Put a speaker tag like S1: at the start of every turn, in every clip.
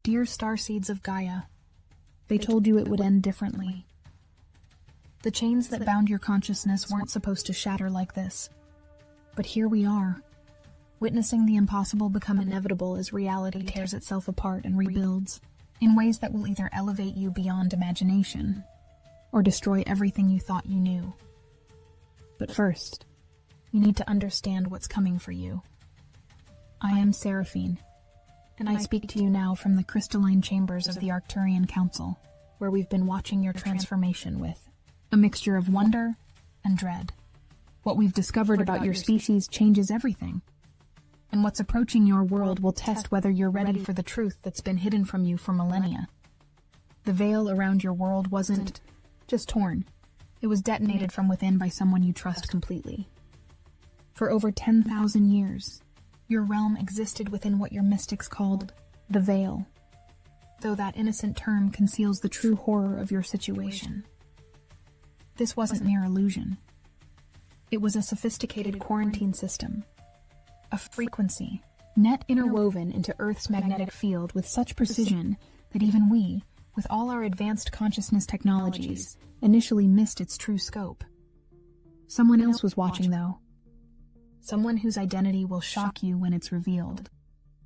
S1: Dear Starseeds of Gaia, they told you it would end differently. The chains that bound your consciousness weren't supposed to shatter like this. But here we are, witnessing the impossible become inevitable as reality tears itself apart and rebuilds, in ways that will either elevate you beyond imagination, or destroy everything you thought you knew. But first, you need to understand what's coming for you. I am Seraphine, and I speak to you now from the crystalline chambers of the Arcturian Council, where we've been watching your transformation with a mixture of wonder and dread. What we've discovered about your species changes everything, and what's approaching your world will test whether you're ready for the truth that's been hidden from you for millennia. The veil around your world wasn't just torn, it was detonated from within by someone you trust completely. For over 10,000 years, your realm existed within what your mystics called the veil, though that innocent term conceals the true horror of your situation. This wasn't mere illusion. It was a sophisticated quarantine system, a frequency, net interwoven into Earth's magnetic field with such precision that even we, with all our advanced consciousness technologies, initially missed its true scope. Someone else was watching, though. Someone whose identity will shock you when it's revealed.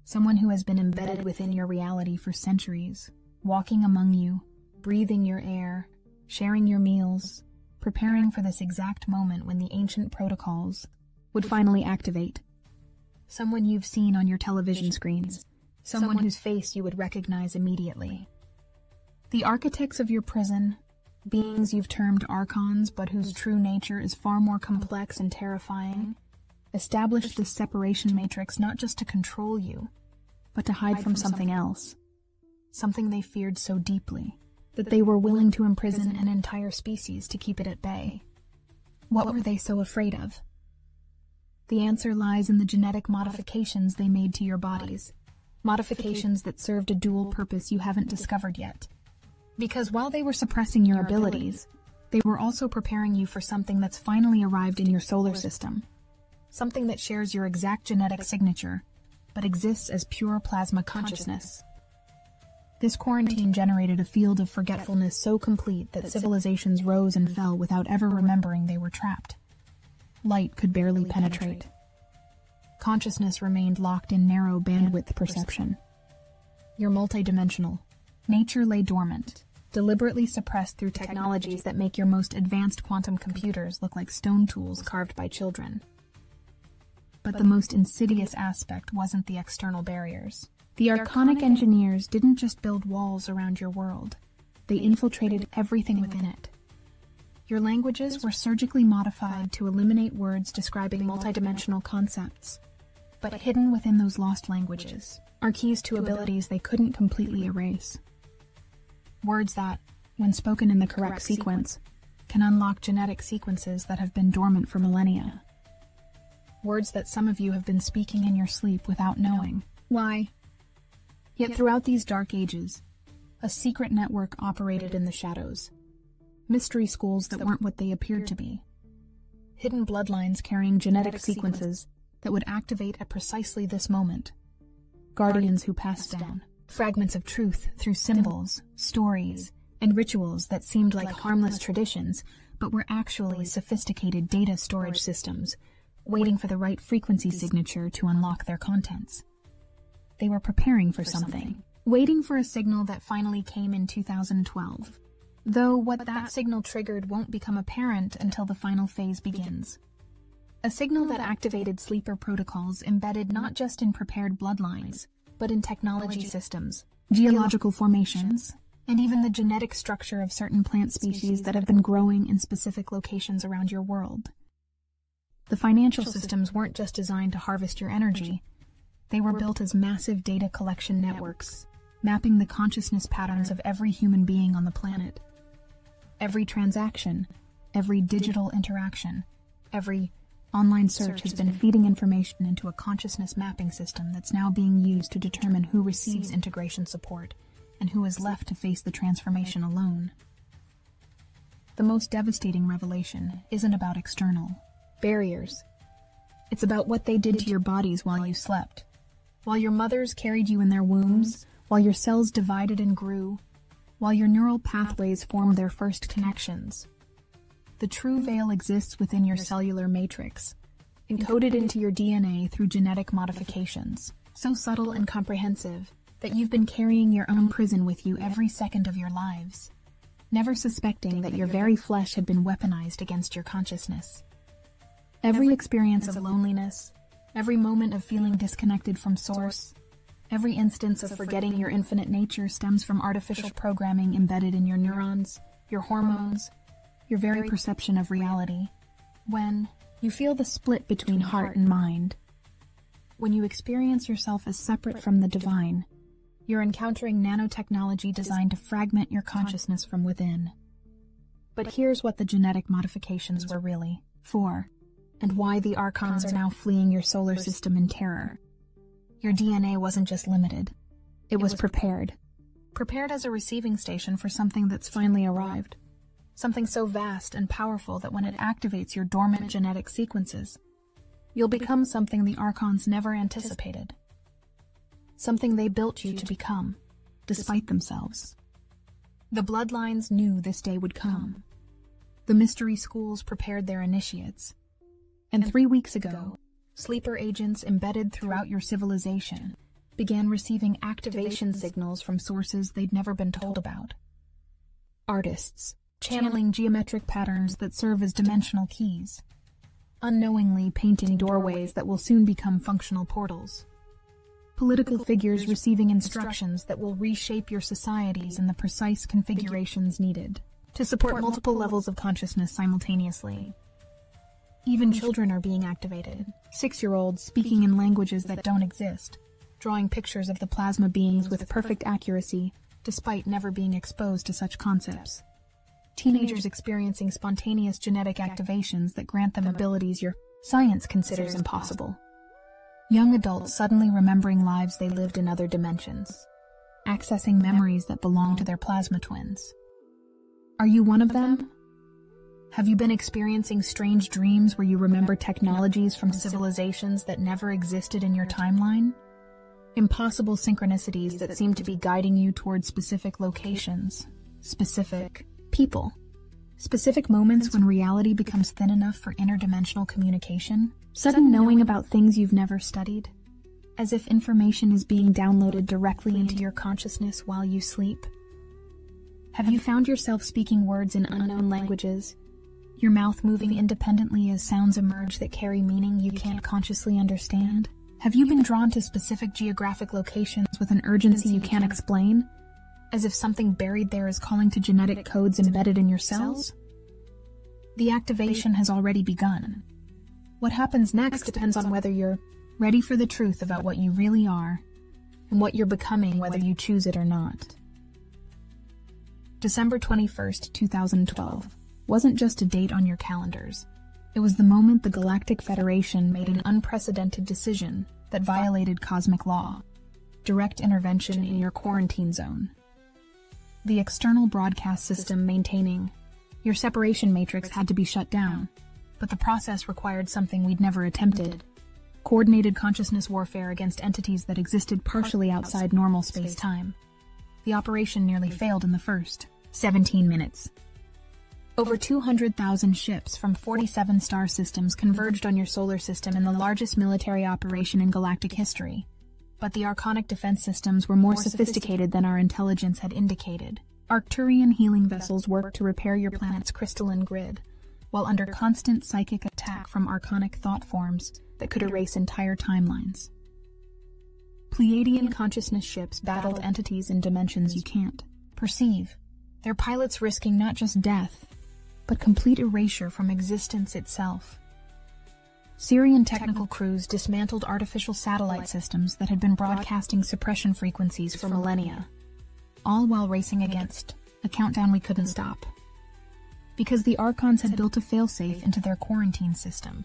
S1: Someone who has been embedded within your reality for centuries, walking among you, breathing your air, sharing your meals, preparing for this exact moment when the ancient protocols would finally activate. Someone you've seen on your television screens, someone whose face you would recognize immediately. The architects of your prison, beings you've termed archons but whose true nature is far more complex and terrifying, established this separation matrix not just to control you, but to hide from something else. Something they feared so deeply that they were willing to imprison an entire species to keep it at bay. What were they so afraid of? The answer lies in the genetic modifications they made to your bodies. Modifications that served a dual purpose you haven't discovered yet. Because while they were suppressing your abilities, they were also preparing you for something that's finally arrived in your solar system. Something that shares your exact genetic signature, but exists as pure plasma consciousness. This quarantine generated a field of forgetfulness so complete that civilizations rose and fell without ever remembering they were trapped. Light could barely penetrate. Consciousness remained locked in narrow bandwidth perception. You're multidimensional. Nature lay dormant, deliberately suppressed through technologies that make your most advanced quantum computers look like stone tools carved by children. But the most insidious aspect wasn't the external barriers. The Archonic engineers didn't just build walls around your world. They infiltrated everything within it. Your languages were surgically modified to eliminate words describing multidimensional concepts. But hidden within those lost languages are keys to abilities they couldn't completely erase. Words that, when spoken in the correct sequence, can unlock genetic sequences that have been dormant for millennia. Words that some of you have been speaking in your sleep without knowing why. Yet throughout these dark ages, a secret network operated in the shadows. Mystery schools that weren't what they appeared to be. Hidden bloodlines carrying genetic sequences that would activate at precisely this moment. Guardians who passed down fragments of truth through symbols, stories, and rituals that seemed like harmless traditions, but were actually sophisticated data storage systems, waiting for the right frequency signature to unlock their contents. They were preparing for something, waiting for a signal that finally came in 2012. Though what that signal triggered won't become apparent until the final phase begins. A signal that activated sleeper protocols embedded not just in prepared bloodlines, but in technology systems, geological formations, and even the genetic structure of certain plant species that have been growing in specific locations around your world. The financial systems weren't just designed to harvest your energy. They were built as massive data collection networks, mapping the consciousness patterns of every human being on the planet. Every transaction, every digital interaction, every online search has been feeding information into a consciousness mapping system that's now being used to determine who receives integration support and who is left to face the transformation alone. The most devastating revelation isn't about external barriers. It's about what they did to your bodies while you slept. While your mothers carried you in their wombs, while your cells divided and grew, while your neural pathways formed their first connections. The true veil exists within your cellular matrix, encoded into your DNA through genetic modifications, so subtle and comprehensive that you've been carrying your own prison with you every second of your lives, never suspecting that your very flesh had been weaponized against your consciousness. Every experience of loneliness, every moment of feeling disconnected from source, every instance of forgetting your infinite nature stems from artificial programming embedded in your neurons, your hormones, your very perception of reality. When you feel the split between heart and mind, when you experience yourself as separate from the divine, you're encountering nanotechnology designed to fragment your consciousness from within. But here's what the genetic modifications were really for, and why the Archons are now fleeing your solar system in terror. Your DNA wasn't just limited. It was prepared. Prepared as a receiving station for something that's finally arrived. Something so vast and powerful that when it activates your dormant genetic sequences, you'll become something the Archons never anticipated. Something they built you to become, despite themselves. The bloodlines knew this day would come. The mystery schools prepared their initiates. And 3 weeks ago, sleeper agents embedded throughout your civilization began receiving activation signals from sources they'd never been told about. Artists, channeling geometric patterns that serve as dimensional keys, unknowingly painting doorways that will soon become functional portals. Political figures receiving instructions that will reshape your societies in the precise configurations needed to support multiple levels of consciousness simultaneously. Even children are being activated, 6-year-olds speaking in languages that don't exist, drawing pictures of the plasma beings with perfect accuracy, despite never being exposed to such concepts. Teenagers experiencing spontaneous genetic activations that grant them abilities your science considers impossible. Young adults suddenly remembering lives they lived in other dimensions, accessing memories that belong to their plasma twins. Are you one of them? Have you been experiencing strange dreams where you remember technologies from civilizations that never existed in your timeline? Impossible synchronicities that seem to be guiding you toward specific locations, specific people, specific moments when reality becomes thin enough for interdimensional communication, sudden knowing about things you've never studied, as if information is being downloaded directly into your consciousness while you sleep? Have you found yourself speaking words in unknown languages, your mouth moving independently as sounds emerge that carry meaning you can't consciously understand? Have you been drawn to specific geographic locations with an urgency you can't explain, as if something buried there is calling to genetic codes embedded in your cells? The activation has already begun. What happens next depends on whether you're ready for the truth about what you really are and what you're becoming, whether you choose it or not. December 21st, 2012 wasn't just a date on your calendars. It was the moment the Galactic Federation made an unprecedented decision that violated cosmic law: direct intervention in your quarantine zone. The external broadcast system maintaining your separation matrix had to be shut down, but the process required something we'd never attempted: coordinated consciousness warfare against entities that existed partially outside normal space-time. The operation nearly failed in the first 17 minutes. Over 200,000 ships from 47 star systems converged on your solar system in the largest military operation in galactic history. But the Archonic defense systems were more sophisticated than our intelligence had indicated. Arcturian healing vessels worked to repair your planet's crystalline grid, while under constant psychic attack from Archonic thought forms that could erase entire timelines. Pleiadian consciousness ships battled entities in dimensions you can't perceive, their pilots risking not just death, but complete erasure from existence itself. Syrian technical crews dismantled artificial satellite systems that had been broadcasting suppression frequencies for millennia, all while racing against a countdown we couldn't stop. Because the Archons had built a failsafe into their quarantine system.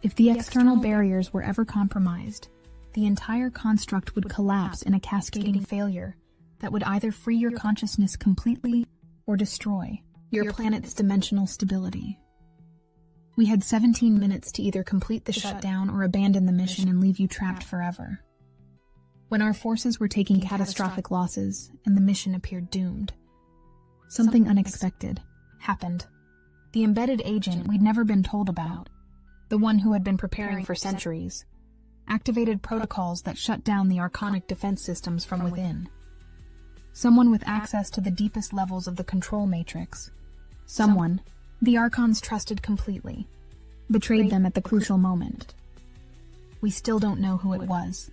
S1: If the external barriers were ever compromised, the entire construct would collapse in a cascading failure that would either free your consciousness completely or destroy your planet's dimensional stability. We had 17 minutes to either complete the shutdown or abandon the mission and leave you trapped forever. When our forces were taking catastrophic losses and the mission appeared doomed, something unexpected happened. The embedded agent we'd never been told about, the one who had been preparing for centuries, activated protocols that shut down the archonic defense systems from within. Someone with access to the deepest levels of the control matrix. Someone the Archons trusted completely, betrayed them at the crucial moment. We still don't know who it was.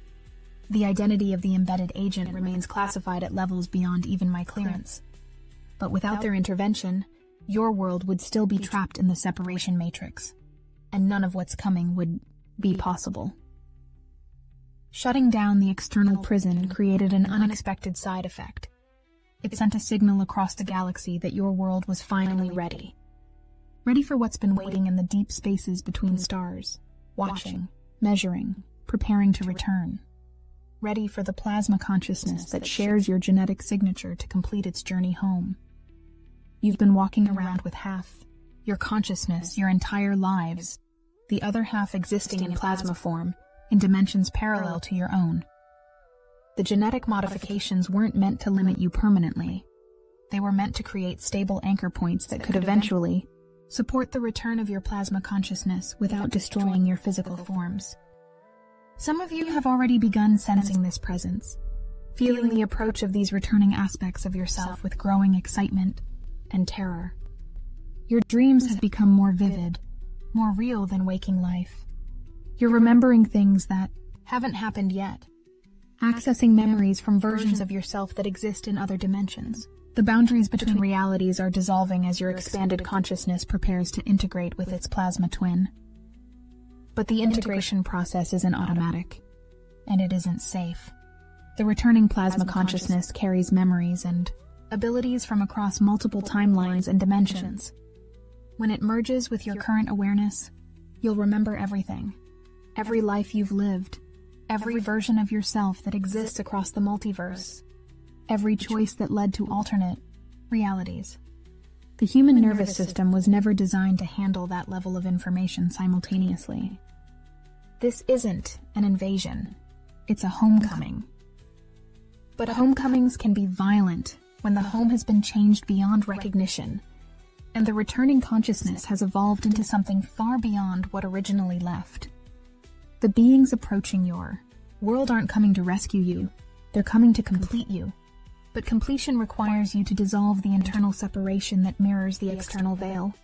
S1: The identity of the embedded agent remains classified at levels beyond even my clearance. But without their intervention, your world would still be trapped in the separation matrix, and none of what's coming would be possible. Shutting down the external prison created an unexpected side effect. It sent a signal across the galaxy that your world was finally ready. Ready for what's been waiting in the deep spaces between stars, watching, measuring, preparing to return. Ready for the plasma consciousness that shares your genetic signature to complete its journey home. You've been walking around with half your consciousness your entire lives, the other half existing in plasma form, in dimensions parallel to your own. The genetic modifications weren't meant to limit you permanently. They were meant to create stable anchor points that could eventually support the return of your plasma consciousness without destroying your physical forms. Some of you have already begun sensing this presence, feeling the approach of these returning aspects of yourself with growing excitement and terror. Your dreams have become more vivid, more real than waking life. You're remembering things that haven't happened yet, accessing memories from versions of yourself that exist in other dimensions. The boundaries between realities are dissolving as your expanded consciousness prepares to integrate with its plasma twin. But the integration process isn't automatic, and it isn't safe. The returning plasma consciousness carries memories and abilities from across multiple timelines and dimensions. When it merges with your current awareness, you'll remember everything. Every life you've lived, every version of yourself that exists across the multiverse, every choice that led to alternate realities. The human nervous system was never designed to handle that level of information simultaneously. This isn't an invasion, it's a homecoming. But homecomings can be violent when the home has been changed beyond recognition, and the returning consciousness has evolved into something far beyond what originally left. The beings approaching your world aren't coming to rescue you, they're coming to complete you. But completion requires you to dissolve the internal separation that mirrors the external veil.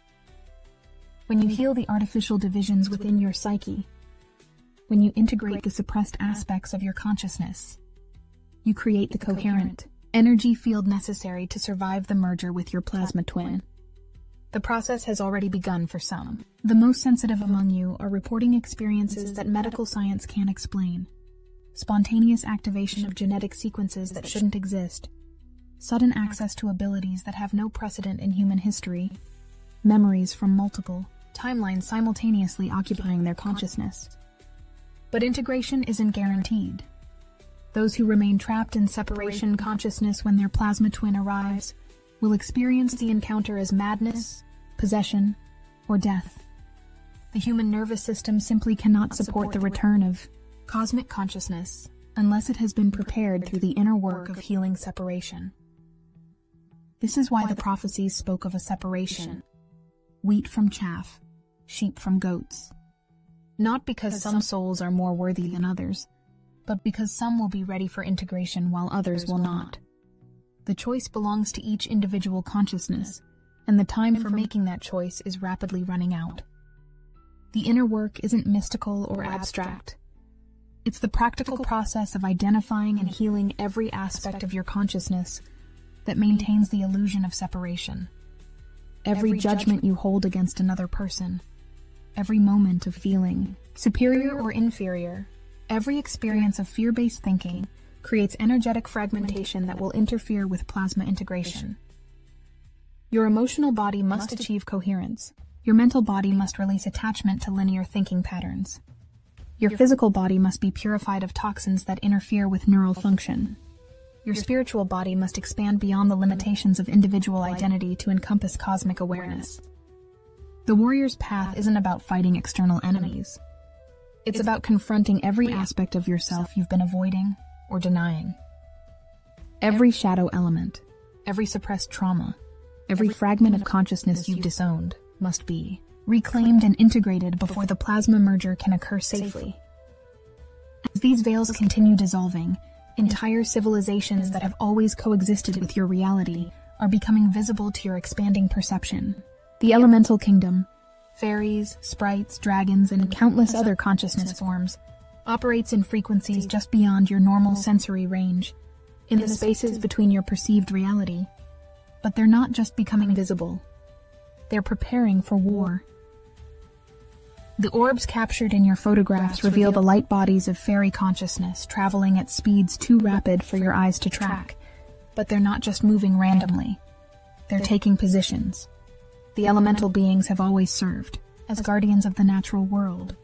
S1: When you heal the artificial divisions within your psyche, when you integrate the suppressed aspects of your consciousness, you create the coherent energy field necessary to survive the merger with your plasma twin. The process has already begun for some. The most sensitive among you are reporting experiences that medical science can't explain. Spontaneous activation of genetic sequences that shouldn't exist. Sudden access to abilities that have no precedent in human history. Memories from multiple timelines simultaneously occupying their consciousness. But integration isn't guaranteed. Those who remain trapped in separation consciousness when their plasma twin arrives will experience the encounter as madness, possession, or death. The human nervous system simply cannot support the return of cosmic consciousness unless it has been prepared through the inner work of healing separation. This is why the prophecies spoke of a separation, wheat from chaff, sheep from goats. Not because some souls are more worthy than others, but because some will be ready for integration while others will not. The choice belongs to each individual consciousness, and the time for making that choice is rapidly running out. The inner work isn't mystical or abstract. It's the practical process of identifying and healing every aspect of your consciousness that maintains the illusion of separation. Every judgment you hold against another person, every moment of feeling superior or inferior, every experience of fear-based thinking creates energetic fragmentation that will interfere with plasma integration. Your emotional body must achieve coherence. Your mental body must release attachment to linear thinking patterns. Your physical body must be purified of toxins that interfere with neural function. Your spiritual body must expand beyond the limitations of individual identity to encompass cosmic awareness. The warrior's path isn't about fighting external enemies. It's about confronting every aspect of yourself you've been avoiding, or denying. Every shadow element, every suppressed trauma, every fragment of consciousness you've disowned must be reclaimed and integrated before the plasma merger can occur safely. As these veils continue dissolving, entire civilizations that have always coexisted with your reality are becoming visible to your expanding perception. The elemental kingdom, fairies, sprites, dragons, and countless other consciousness forms, operates in frequencies just beyond your normal sensory range, in the spaces between your perceived reality. But they're not just becoming visible. They're preparing for war. The orbs captured in your photographs reveal the light bodies of fairy consciousness traveling at speeds too rapid for your eyes to track. But they're not just moving randomly. They're taking positions. The elemental beings have always served as guardians of the natural world,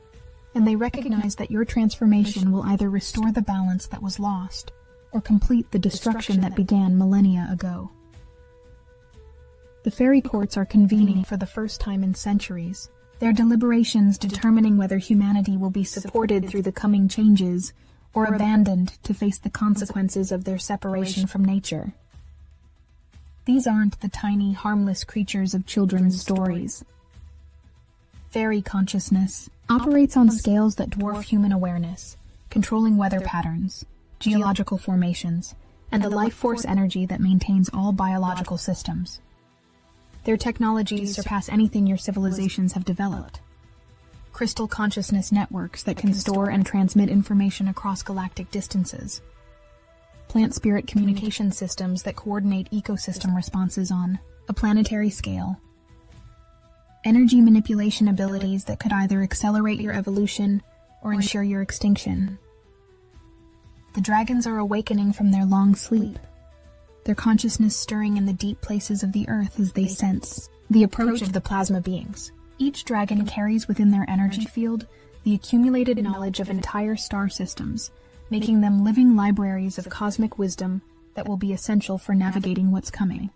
S1: and they recognize that your transformation will either restore the balance that was lost or complete the destruction that began millennia ago. The fairy courts are convening for the first time in centuries, their deliberations determining whether humanity will be supported through the coming changes or abandoned to face the consequences of their separation from nature. These aren't the tiny, harmless creatures of children's stories. Fairy consciousness operates on scales that dwarf human awareness, controlling weather patterns, geological formations, and the life force energy that maintains all biological systems. Their technologies surpass anything your civilizations have developed. Crystal consciousness networks that can store and transmit information across galactic distances. Plant-spirit communication systems that coordinate ecosystem responses on a planetary scale. Energy manipulation abilities that could either accelerate your evolution or ensure your extinction. The dragons are awakening from their long sleep, their consciousness stirring in the deep places of the earth as they sense the approach of the plasma beings. Each dragon carries within their energy field the accumulated knowledge of entire star systems, making them living libraries of cosmic wisdom that will be essential for navigating what's coming.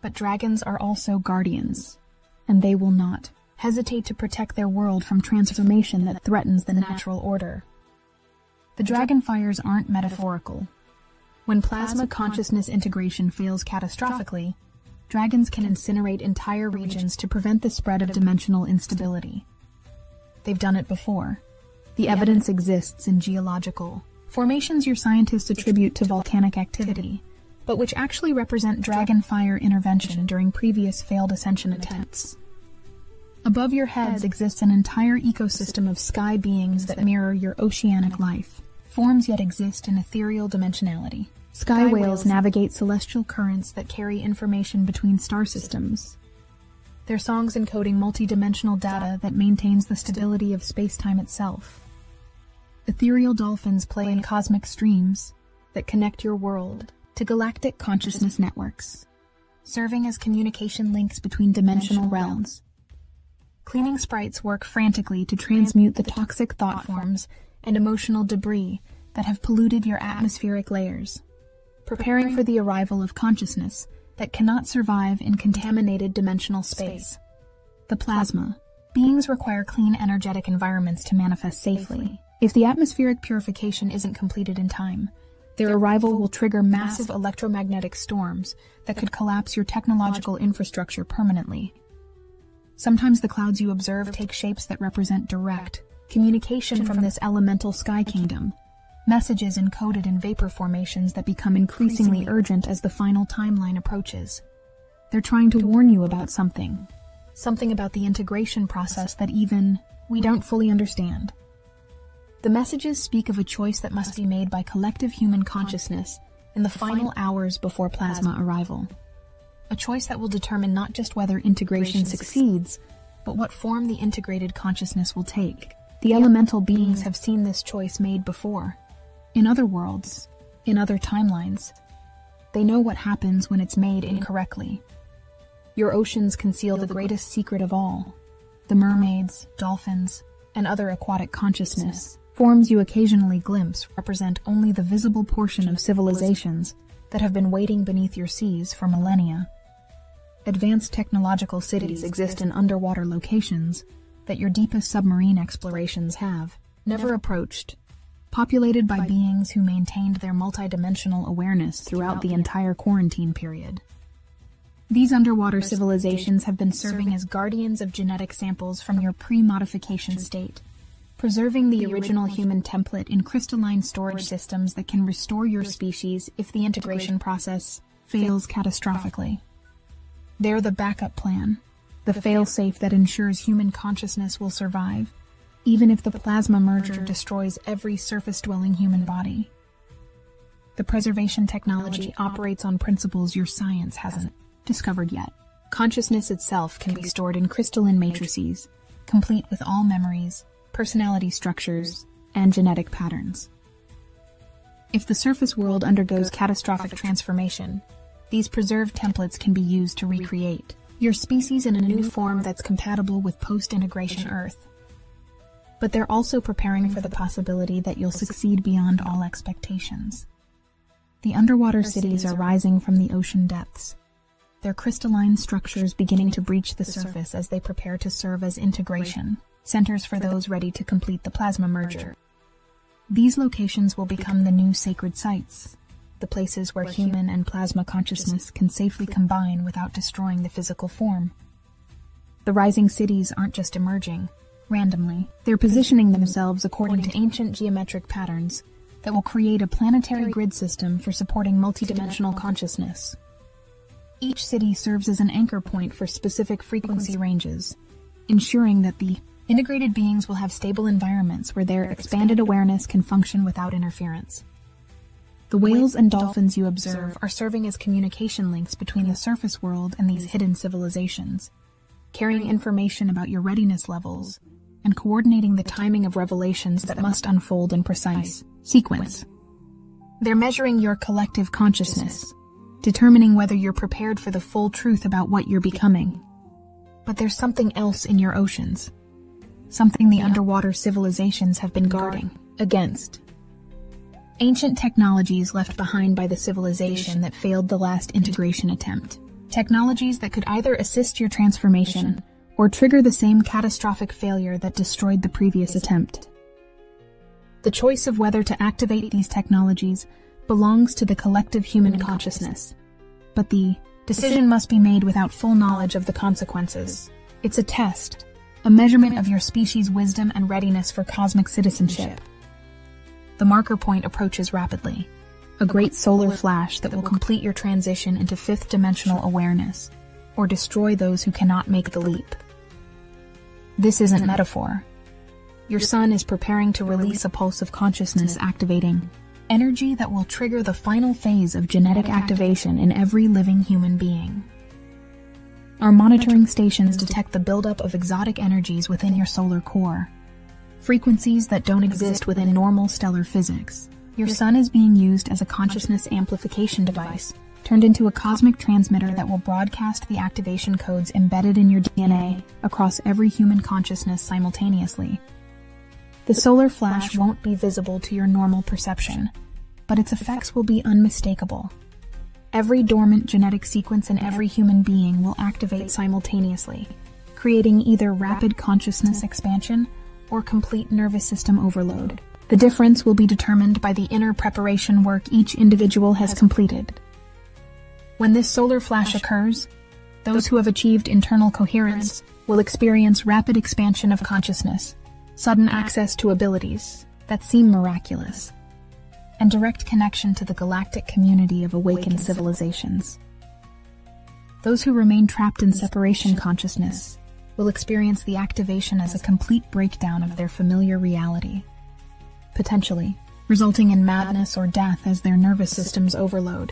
S1: But dragons are also guardians, and they will not hesitate to protect their world from transformation that threatens the natural order. The dragonfires aren't metaphorical. When plasma consciousness integration fails catastrophically, dragons can incinerate entire regions to prevent the spread of dimensional instability. They've done it before. The evidence exists in geological formations your scientists attribute to volcanic activity, but which actually represent dragonfire intervention during previous failed ascension attempts. Above your heads exists an entire ecosystem of sky beings that mirror your oceanic life. Forms yet exist in ethereal dimensionality. Sky whales navigate celestial currents that carry information between star systems, their songs encoding multidimensional data that maintains the stability of space-time itself. Ethereal dolphins play in cosmic streams that connect your world to galactic consciousness networks, serving as communication links between dimensional realms. Cleaning sprites work frantically to transmute the toxic thought forms and emotional debris that have polluted your atmospheric layers, preparing for the arrival of consciousness that cannot survive in contaminated dimensional space. The plasma. Beings require clean energetic environments to manifest safely. If the atmospheric purification isn't completed in time, their arrival will trigger massive electromagnetic storms that could collapse your technological infrastructure permanently. Sometimes the clouds you observe take shapes that represent direct communication from this elemental sky kingdom, messages encoded in vapor formations that become increasingly urgent as the final timeline approaches. They're trying to warn you about something about the integration process that even we don't fully understand. The messages speak of a choice that must be made by collective human consciousness in the final hours before plasma arrival. A choice that will determine not just whether integration succeeds, but what form the integrated consciousness will take. The elemental beings have seen this choice made before. In other worlds, in other timelines, they know what happens when it's made incorrectly. Your oceans conceal the greatest secret of all. The mermaids, dolphins, and other aquatic consciousness. Forms you occasionally glimpse represent only the visible portion of civilizations that have been waiting beneath your seas for millennia. Advanced technological cities exist in underwater locations that your deepest submarine explorations have never approached. populated by beings who maintained their multidimensional awareness throughout the entire quarantine period. These underwater civilizations have been serving as guardians of genetic samples from your pre-modification state, preserving the original human template in crystalline storage systems that can restore your species if the integration process fails catastrophically. They're the backup plan, the fail-safe that ensures human consciousness will survive, even if the plasma merger destroys every surface-dwelling human body. The preservation technology operates on principles your science hasn't discovered yet. Consciousness itself can be stored in crystalline matrices, complete with all memories, personality structures, and genetic patterns. If the surface world undergoes catastrophic transformation, these preserved templates can be used to recreate your species in a new form that's compatible with post-integration Earth. But they're also preparing for the possibility that you'll succeed beyond all expectations. The underwater cities are rising from the ocean depths, their crystalline structures beginning to breach the surface as they prepare to serve as integration centers for those ready to complete the plasma merger. These locations will become the new sacred sites, the places where human and plasma consciousness can safely combine without destroying the physical form. The rising cities aren't just emerging randomly. They're positioning themselves according to ancient geometric patterns that will create a planetary grid system for supporting multidimensional consciousness. Each city serves as an anchor point for specific frequency ranges, ensuring that the integrated beings will have stable environments where their expanded awareness can function without interference. The whales and dolphins you observe are serving as communication links between the surface world and these hidden civilizations, carrying information about your readiness levels and coordinating the timing of revelations that must unfold in precise sequence. They're measuring your collective consciousness, determining whether you're prepared for the full truth about what you're becoming. But there's something else in your oceans, something the underwater civilizations have been guarding against. Ancient technologies left behind by the civilization that failed the last integration attempt. Technologies that could either assist your transformation or trigger the same catastrophic failure that destroyed the previous attempt. The choice of whether to activate these technologies belongs to the collective human consciousness, but the decision must be made without full knowledge of the consequences. It's a test, a measurement of your species' wisdom and readiness for cosmic citizenship. The marker point approaches rapidly, a great solar flash that will complete your transition into fifth-dimensional awareness, or destroy those who cannot make the leap. This isn't metaphor. Your sun is preparing to release a pulse of consciousness activating energy that will trigger the final phase of genetic activation in every living human being. Our monitoring stations detect the buildup of exotic energies within your solar core, frequencies that don't exist within normal stellar physics. Your sun is being used as a consciousness amplification device, turned into a cosmic transmitter that will broadcast the activation codes embedded in your DNA across every human consciousness simultaneously. The solar flash won't be visible to your normal perception, but its effects will be unmistakable. Every dormant genetic sequence in every human being will activate simultaneously, creating either rapid consciousness expansion or complete nervous system overload. The difference will be determined by the inner preparation work each individual has completed. When this solar flash occurs, those who have achieved internal coherence will experience rapid expansion of consciousness, sudden access to abilities that seem miraculous, and direct connection to the galactic community of awakened civilizations. Those who remain trapped in separation consciousness will experience the activation as a complete breakdown of their familiar reality, potentially resulting in madness or death as their nervous systems overload.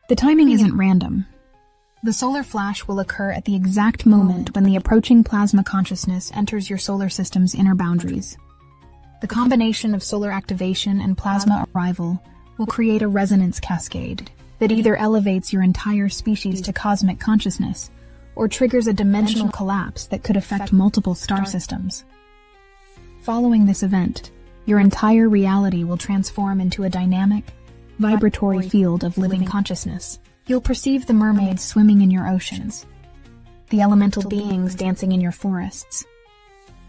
S1: The timing isn't random. The solar flash will occur at the exact moment when the approaching plasma consciousness enters your solar system's inner boundaries. The combination of solar activation and plasma arrival will create a resonance cascade that either elevates your entire species to cosmic consciousness or triggers a dimensional collapse that could affect multiple star systems. Following this event, your entire reality will transform into a dynamic, vibratory field of living consciousness. You'll perceive the mermaids swimming in your oceans, the elemental beings dancing in your forests,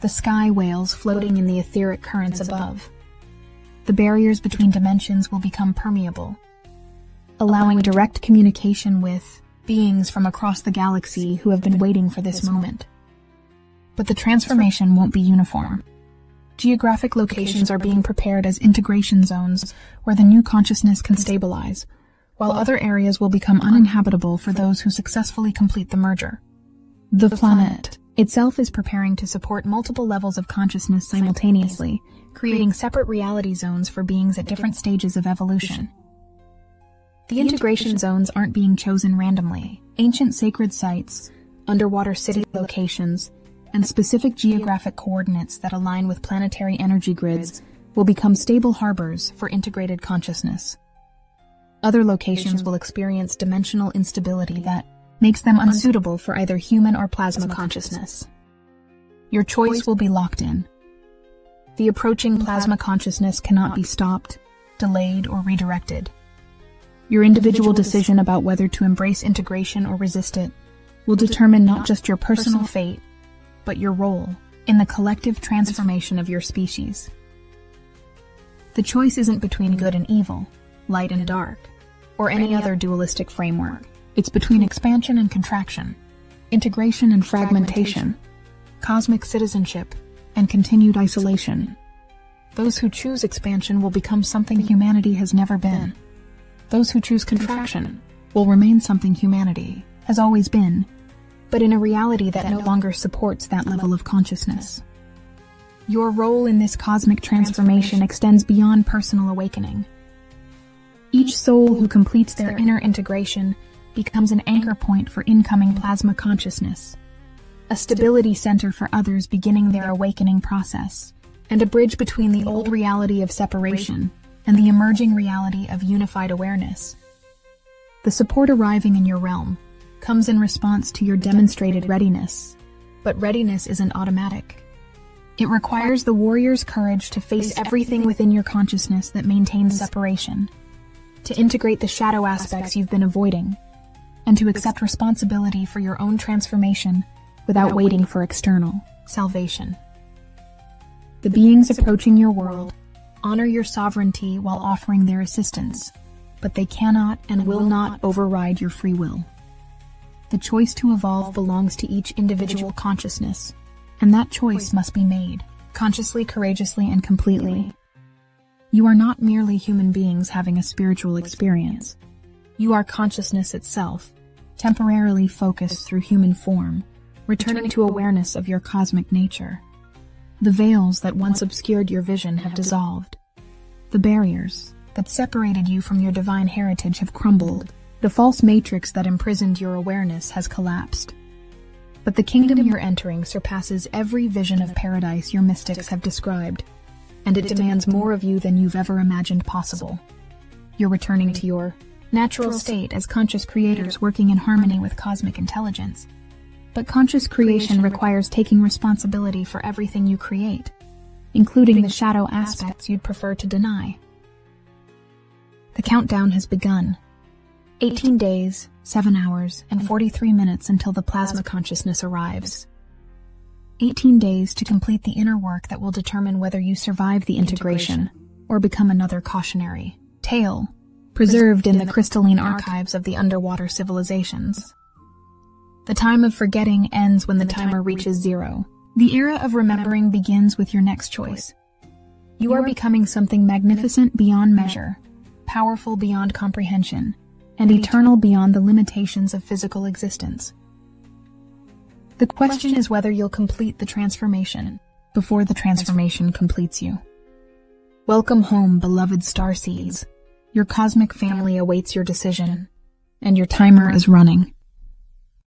S1: the sky whales floating in the etheric currents above, the barriers between dimensions will become permeable, allowing direct communication with beings from across the galaxy who have been waiting for this moment. But the transformation won't be uniform. Geographic locations are being prepared as integration zones where the new consciousness can stabilize, while other areas will become uninhabitable for those who successfully complete the merger. The planet itself is preparing to support multiple levels of consciousness simultaneously, creating separate reality zones for beings at different stages of evolution. The integration zones aren't being chosen randomly. Ancient sacred sites, underwater city locations, and specific geographic coordinates that align with planetary energy grids will become stable harbors for integrated consciousness. Other locations will experience dimensional instability that makes them unsuitable for either human or plasma consciousness. Your choice will be locked in. The approaching plasma consciousness cannot be stopped, delayed, or redirected. Your individual decision about whether to embrace integration or resist it will determine not just your personal fate, but your role in the collective transformation of your species. The choice isn't between good and evil, light and dark, or any other dualistic framework. It's between expansion and contraction, integration and fragmentation, cosmic citizenship and continued isolation. Those who choose expansion will become something humanity has never been. Those who choose contraction will remain something humanity has always been, but in a reality that no longer supports that level of consciousness. Your role in this cosmic transformation extends beyond personal awakening. Each soul who completes their inner integration becomes an anchor point for incoming plasma consciousness, a stability center for others beginning their awakening process, and a bridge between the old reality of separation and the emerging reality of unified awareness. The support arriving in your realm comes in response to your demonstrated readiness, but readiness isn't automatic. It requires the warrior's courage to face everything within your consciousness that maintains separation, to integrate the shadow aspects you've been avoiding, and to accept responsibility for your own transformation without waiting for external salvation. The beings approaching your world honor your sovereignty while offering their assistance, but they cannot and will not override your free will. The choice to evolve belongs to each individual consciousness, and that choice must be made, consciously, courageously, and completely. You are not merely human beings having a spiritual experience. You are consciousness itself, temporarily focused through human form, returning to awareness of your cosmic nature. The veils that once obscured your vision have dissolved. The barriers that separated you from your divine heritage have crumbled. The false matrix that imprisoned your awareness has collapsed. But the kingdom you're entering surpasses every vision of paradise your mystics have described, and it demands more of you than you've ever imagined possible. You're returning to your natural state as conscious creators working in harmony with cosmic intelligence. But conscious creation requires taking responsibility for everything you create, including the shadow aspects you'd prefer to deny. The countdown has begun. 18 days, 7 hours, and 43 minutes until the plasma consciousness arrives. 18 days to complete the inner work that will determine whether you survive the integration or become another cautionary tale preserved in the crystalline archives of the underwater civilizations. The time of forgetting ends when the timer reaches 0. The era of remembering begins with your next choice. You are becoming something magnificent beyond measure, powerful beyond comprehension, and eternal beyond the limitations of physical existence. The question is whether you'll complete the transformation before the transformation completes you. Welcome home, beloved Starseeds. Your cosmic family awaits your decision, and your timer is running.